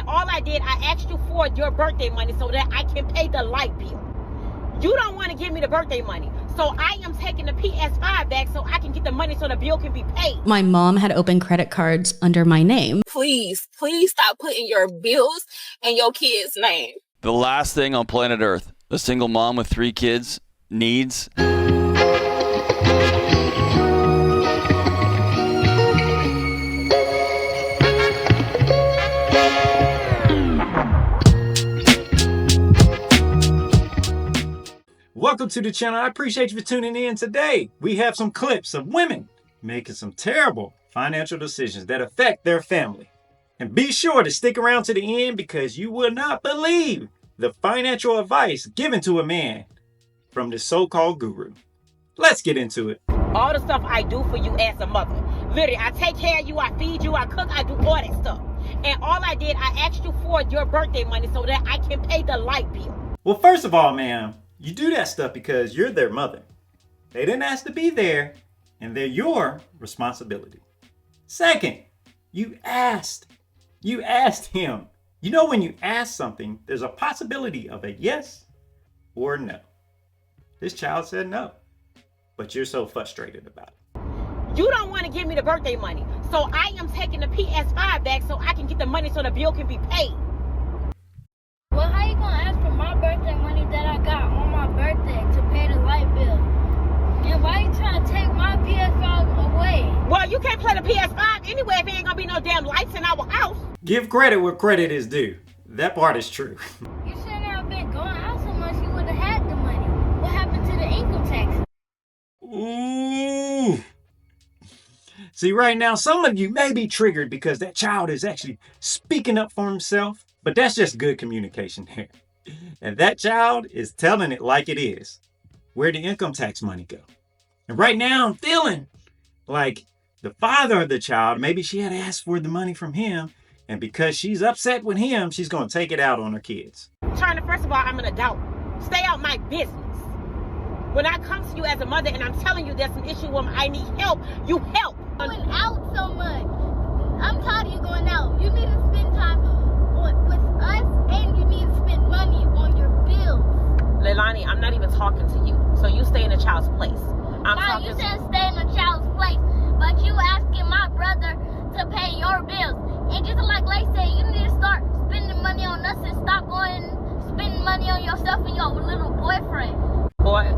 And all I did, I asked you for your birthday money so that I can pay the light bill. You don't want to give me the birthday money. So I am taking the PS5 back so I can get the money so the bill can be paid. My mom had opened credit cards under my name. Please stop putting your bills in your kids' name. The last thing on planet Earth a single mom with 3 kids needs. Welcome to the channel. I appreciate you for tuning in today. We have some clips of women making some terrible financial decisions that affect their family. And be sure to stick around to the end because you will not believe the financial advice given to a man from this so-called guru. Let's get into it. All the stuff I do for you as a mother. Literally, I take care of you, I feed you, I cook, I do all that stuff. And all I did, I asked you for your birthday money so that I can pay the light bill. Well, first of all, ma'am, you do that stuff because you're their mother. They didn't ask to be there, and they're your responsibility. Second, you asked. You asked him. You know, when you ask something, there's a possibility of a yes or no. This child said no, but you're so frustrated about it. You don't want to give me the birthday money. So I am taking the PS5 back so I can get the money so the bill can be paid. Well, how you gonna ask for my birthday money that I got on my birthday to pay the light bill? And why you trying to take my PS5 away? Well, you can't play the PS5 anyway if there ain't gonna be no damn lights in our house. Give credit where credit is due. That part is true. You shouldn't have been going out so much. You would have had the money. What happened to the income tax? Ooh. See, right now, some of you may be triggered because that child is actually speaking up for himself, but that's just good communication there. And that child is telling it like it is. Where'd the income tax money go? And right now, I'm feeling like the father of the child, maybe she had asked for the money from him, and because she's upset with him, she's going to take it out on her kids. Turner, first of all, I'm an adult. Stay out my business. When I come to you as a mother and I'm telling you there's an issue where I need help, you help. Going out so much. I'm tired of you going out. You need to spend time with us, and you need to spend money on your bills. Leilani, I'm not even talking to you. So you stay in a child's place. Now you said stay in a child's place, but you asking my brother to pay your bills. And just like Lay said, you need to start spending money on us and stop going spending money on yourself and your little boyfriend. Boy,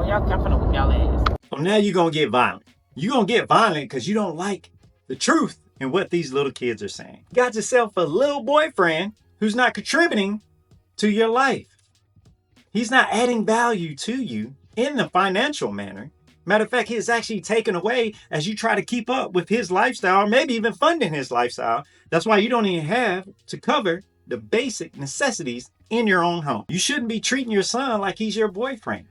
y'all finna whip y'all ass. So now you're going to get violent. You're going to get violent because you don't like the truth in what these little kids are saying. You got yourself a little boyfriend who's not contributing to your life. He's not adding value to you in the financial manner. Matter of fact, he's actually taken away as you try to keep up with his lifestyle, or maybe even funding his lifestyle. That's why you don't even have to cover the basic necessities in your own home. You shouldn't be treating your son like he's your boyfriend.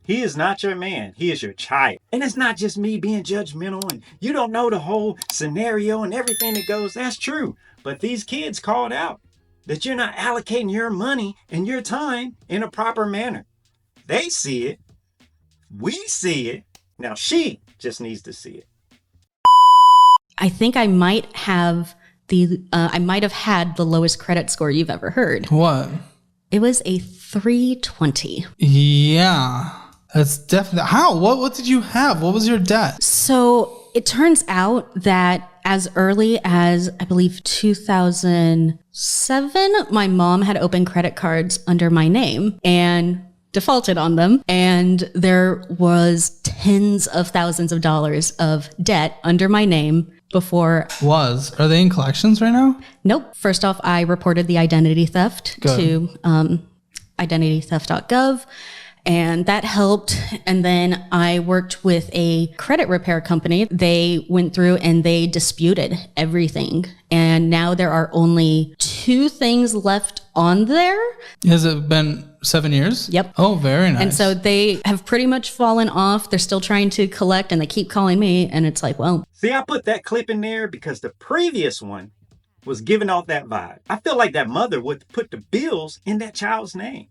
He is not your man. He is your child. And it's not just me being judgmental and you don't know the whole scenario and everything that goes. That's true. But these kids called out that you're not allocating your money and your time in a proper manner. They see it. We see it. Now she just needs to see it. I think I might have had the lowest credit score you've ever heard. What? It was a 320. Yeah, that's definitely. How? What did you have? What was your debt? So it turns out that as early as, I believe, 2007, my mom had opened credit cards under my name and defaulted on them. And there was tens of thousands of dollars of debt under my name before. Are they in collections right now? Nope. First off, I reported the identity theft to identitytheft.gov. And that helped. And then I worked with a credit repair company. They went through and they disputed everything. And now there are only 2 things left on there. Has it been 7 years? Yep. Oh, very nice. And so they have pretty much fallen off. They're still trying to collect and they keep calling me. And it's like, well. See, I put that clip in there because the previous one was giving off that vibe. I feel like that mother would put the bills in that child's name.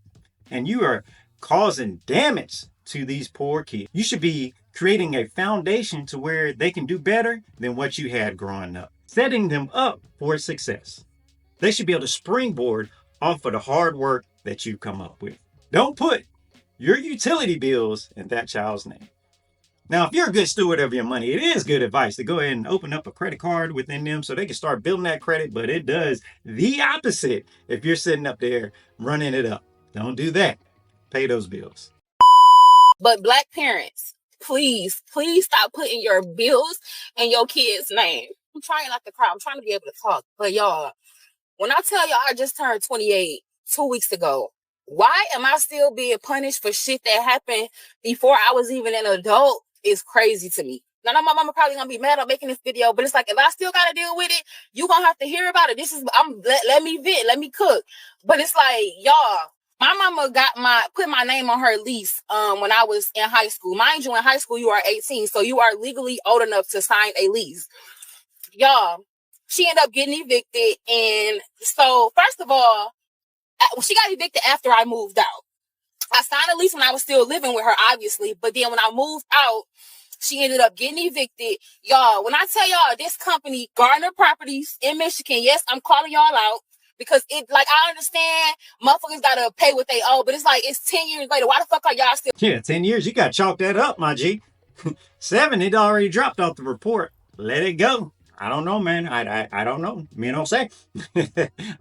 And you are causing damage to these poor kids. You should be creating a foundation to where they can do better than what you had growing up. Setting them up for success. They should be able to springboard off of the hard work that you come up with. Don't put your utility bills in that child's name. Now, if you're a good steward of your money, it is good advice to go ahead and open up a credit card within them so they can start building that credit, but it does the opposite if you're sitting up there running it up. Don't do that. Pay those bills. But Black parents, please stop putting your bills in your kids' name. I'm trying not to cry. I'm trying to be able to talk. But y'all, when I tell y'all I just turned 28 2 weeks ago, why am I still being punished for shit that happened before I was even an adult? Is crazy to me. Now, my mama probably gonna be mad at making this video, but it's like, if I still gotta deal with it, you gonna have to hear about it. Let me vent, let me cook. But it's like, y'all, my mama put my name on her lease when I was in high school. Mind you, in high school, you are 18, so you are legally old enough to sign a lease. Y'all, she ended up getting evicted. And so, first of all, she got evicted after I moved out. I signed a lease when I was still living with her, obviously. But then when I moved out, she ended up getting evicted. Y'all, when I tell y'all this company, Gardner Properties in Michigan, yes, I'm calling y'all out because I understand motherfuckers got to pay what they owe, but it's like, it's 10 years later. Why the fuck are y'all still? Yeah, 10 years. You got to chalk that up, my G. 7, it already dropped off the report. Let it go. I don't know, man. I don't know. Me don't say.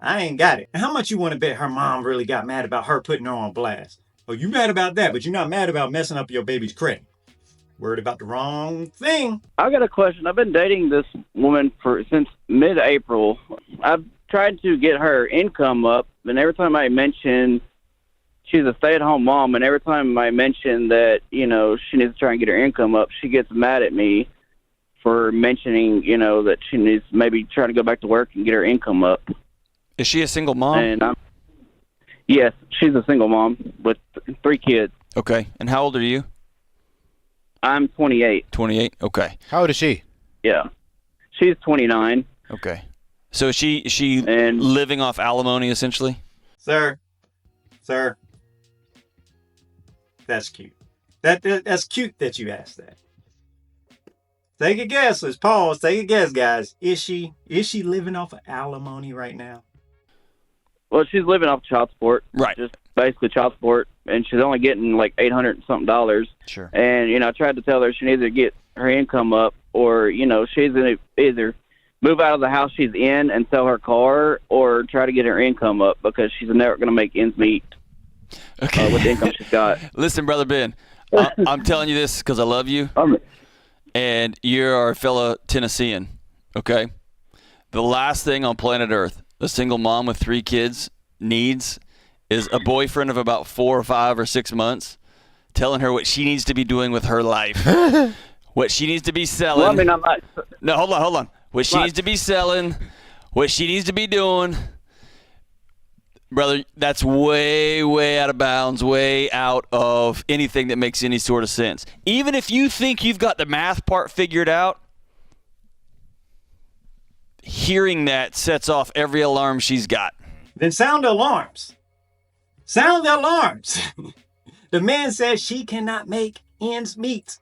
I ain't got it. How much you want to bet her mom really got mad about her putting her on blast? Oh, you mad about that, but you're not mad about messing up your baby's credit. Worried about the wrong thing. I got a question. I've been dating this woman since mid-April. I've tried to get her income up, and every time I mention she's a stay-at-home mom, and every time I mention that, she needs to try and get her income up, she gets mad at me for mentioning, that she needs to maybe try to go back to work and get her income up. Is she a single mom? And yes, she's a single mom with 3 kids. Okay. And how old are you? I'm 28. 28? Okay. How old is she? Yeah. She's 29. Okay. So is she living off alimony, essentially? Sir. That's cute. That's cute that you asked that. Take a guess. Let's pause. Take a guess, guys. Is she living off of alimony right now? Well, she's living off child support. Right. Just basically child support, and she's only getting like $800 and something. Sure. And, I tried to tell her she needs to get her income up, or, she's going to either move out of the house she's in and sell her car, or try to get her income up because she's never going to make ends meet with the income she's got. Listen, Brother Ben, I'm telling you this because I love you, and you're our fellow Tennessean, okay? The last thing on planet Earth a single mom with 3 kids needs is a boyfriend of about 4 or 5 or 6 months telling her what she needs to be doing with her life, what she needs to be selling. Well, I mean, I'm not. No, hold on. What she needs to be selling, what she needs to be doing. Brother, that's way, way out of bounds, way out of anything that makes any sort of sense. Even if you think you've got the math part figured out, hearing that sets off every alarm she's got. Then sound the alarms. Sound the alarms. The man says she cannot make ends meet.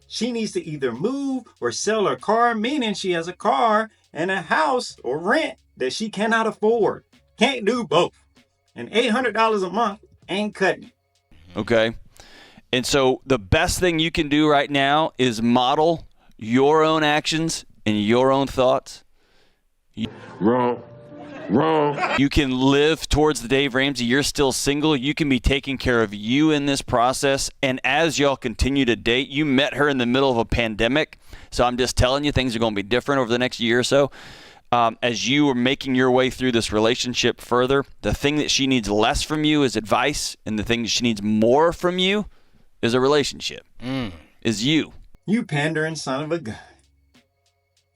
She needs to either move or sell her car, meaning she has a car and a house or rent that she cannot afford. Can't do both. And $800 a month ain't cutting it. Okay. And so the best thing you can do right now is model your own actions and your own thoughts. Wrong. You can live towards the Dave Ramsey. You're still single. You can be taking care of you in this process. And as y'all continue to date, you met her in the middle of a pandemic. So I'm just telling you, things are going to be different over the next year or so. As you are making your way through this relationship further, the thing that she needs less from you is advice. And the thing that she needs more from you is a relationship, is you. You pandering son of a gun.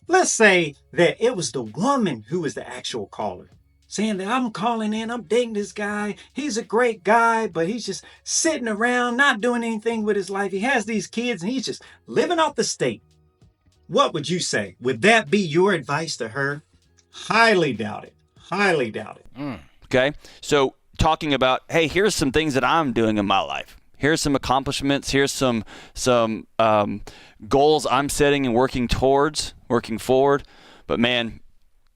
Let's say that it was the woman who was the actual caller, saying that I'm calling in, I'm dating this guy, he's a great guy, but he's just sitting around, not doing anything with his life. He has these kids and he's just living off the state. What would you say? Would that be your advice to her? Highly doubt it. Highly doubt it. Okay? So talking about, hey, here's some things that I'm doing in my life. Here's some accomplishments. Here's some goals I'm setting and working forward. But man,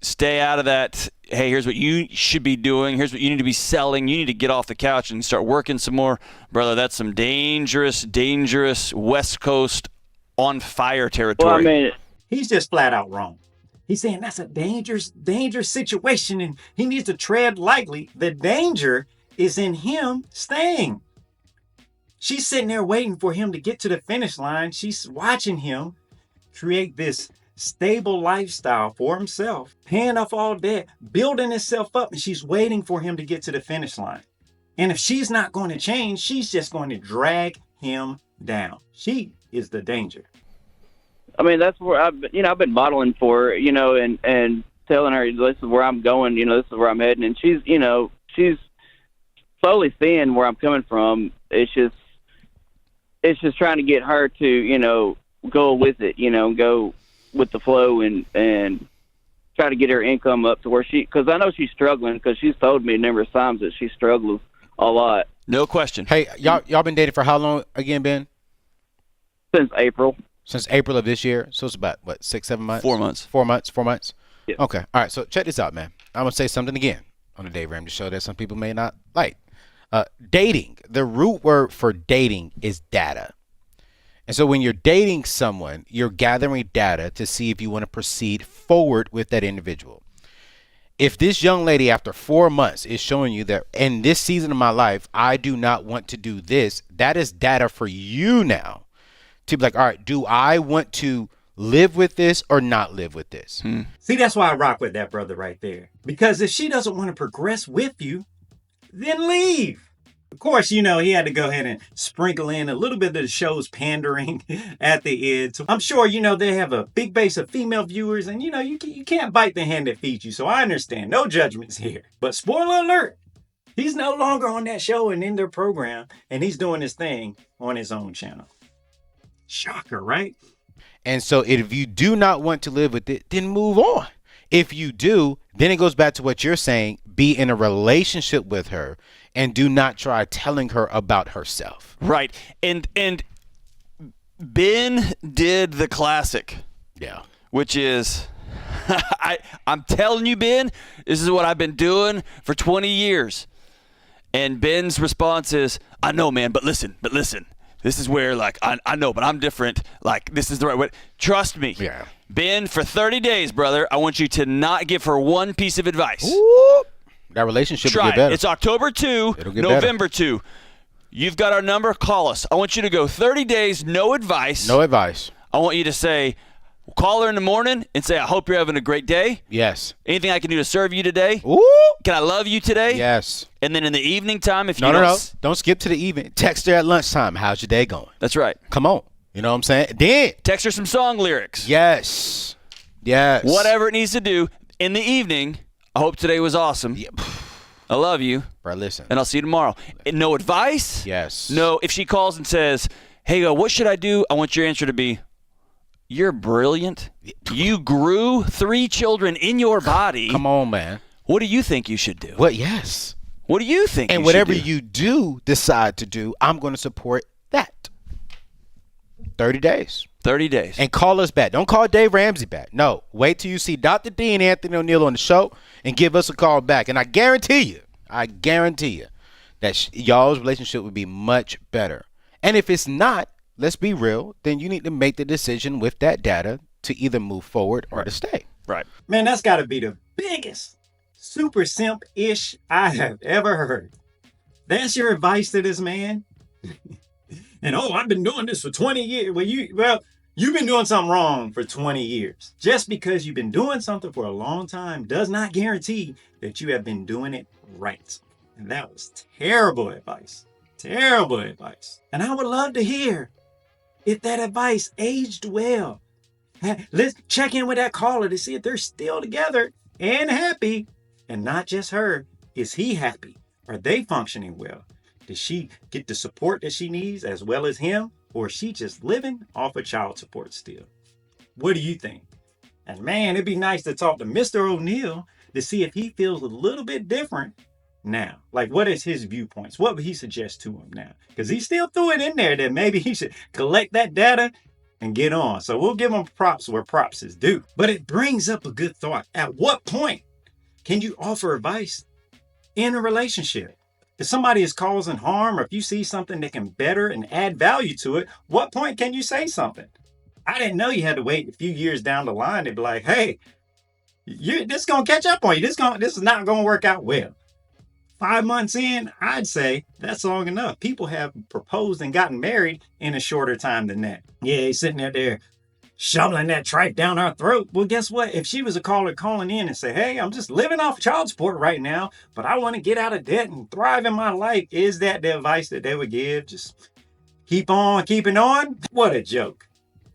stay out of that hey, here's what you should be doing. Here's what you need to be selling. You need to get off the couch and start working some more. Brother, that's some dangerous West Coast on fire territory. Well, I mean, He's just flat out wrong. He's saying that's a dangerous situation and he needs to tread lightly. The danger is in him staying. She's sitting there waiting for him to get to the finish line. She's watching him create this stable lifestyle for himself, paying off all debt, building himself up, and she's waiting for him to get to the finish line. And if she's not going to change, she's just going to drag him down. She is the danger. I mean, that's where I've been modeling for her, and telling her this is where I'm going, this is where I'm heading, and she's slowly seeing where I'm coming from. It's just trying to get her to, go with it, go with the flow and try to get her income up to where because I know she's struggling, because she's told me numerous times that she struggles a lot. No question. Hey, y'all been dating for how long again, Ben? Since April. Since April of this year. So it's about, 6, 7 months? 4 months. 4 months? 4 months? Yeah. Okay. All right. So check this out, man. I'm going to say something again on the Dave Ramsey Show that some people may not like. Dating. The root word for dating is data. And so when you're dating someone, you're gathering data to see if you want to proceed forward with that individual. If this young lady after 4 months is showing you that in this season of my life, I do not want to do this, that is data for you now to be like, all right, do I want to live with this or not live with this? See, that's why I rock with that brother right there. Because if she doesn't want to progress with you, then leave. Of course, he had to go ahead and sprinkle in a little bit of the show's pandering at the end. So I'm sure, they have a big base of female viewers and, you can't bite the hand that feeds you. So I understand. No judgments here. But spoiler alert, he's no longer on that show and in their program, and he's doing his thing on his own channel. Shocker, right? And so if you do not want to live with it, then move on. If you do, then it goes back to what you're saying. Be in a relationship with her and do not try telling her about herself. Right. And Ben did the classic. Yeah. Which is, I'm telling you, Ben, this is what I've been doing for 20 years. And Ben's response is, I know, man, but listen. This is where, I know, but I'm different. This is the right way. Trust me. Yeah. Ben, for 30 days, brother, I want you to not give her one piece of advice. Ooh, that relationship will get better. It's October 2, It'll get November better. 2. You've got our number. Call us. I want you to go 30 days, no advice. No advice. I want you to say, call her in the morning and say, I hope you're having a great day. Yes. Anything I can do to serve you today? Ooh. Can I love you today? Yes. And then in the evening time, if you No. Don't skip to the evening. Text her at lunchtime. How's your day going? That's right. Come on. You know what I'm saying? Then text her some song lyrics. Yes. Whatever it needs to do. In the evening, I hope today was awesome. Yeah. I love you. Bro, listen. And I'll see you tomorrow. And no advice? Yes. No, if she calls and says, hey, what should I do? I want your answer to be, you're brilliant. You grew 3 children in your body. Come on, man. What do you think you should do? Yes. What do you think? And whatever you do decide to do, I'm going to support that. 30 days. 30 days. And call us back. Don't call Dave Ramsey back. No. Wait till you see Dr. D and Anthony O'Neill on the show and give us a call back. And I guarantee you that y'all's relationship would be much better. And if it's not, let's be real, then you need to make the decision with that data to either move forward or to stay. Right. Man, that's got to be the biggest super simp-ish I have ever heard. That's your advice to this man? And I've been doing this for 20 years. You've been doing something wrong for 20 years. Just because you've been doing something for a long time does not guarantee that you have been doing it right. And that was terrible advice. Terrible advice. And I would love to hear if that advice aged well. Let's check in with that caller to see if they're still together and happy. And not just her. Is he happy? Are they functioning well? Does she get the support that she needs as well as him? Or is she just living off of child support still? What do you think? And man, it'd be nice to talk to Mr. O'Neill to see if he feels a little bit different now. Like, what is his viewpoints? What would he suggest to him now? Because he still threw it in there that maybe he should collect that data and get on. So we'll give him props where props is due. But it brings up a good thought. At what point Can you offer advice in a relationship? If somebody is causing harm, or if you see something that can better and add value to it, what point can you say something? I didn't know you had to wait a few years down the line to be like, hey, this is gonna catch up on you. This is not gonna work out well. 5 months in, I'd say that's long enough. People have proposed and gotten married in a shorter time than that. Yeah, he's sitting there shoveling that tripe down our throat. Well, guess what? If she was a caller calling in and say, hey, I'm just living off child support right now, but I want to get out of debt and thrive in my life, is that the advice that they would give? Just keep on keeping on? What a joke.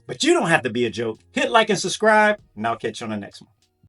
But you don't have to be a joke. Hit like and subscribe, and I'll catch you on the next one.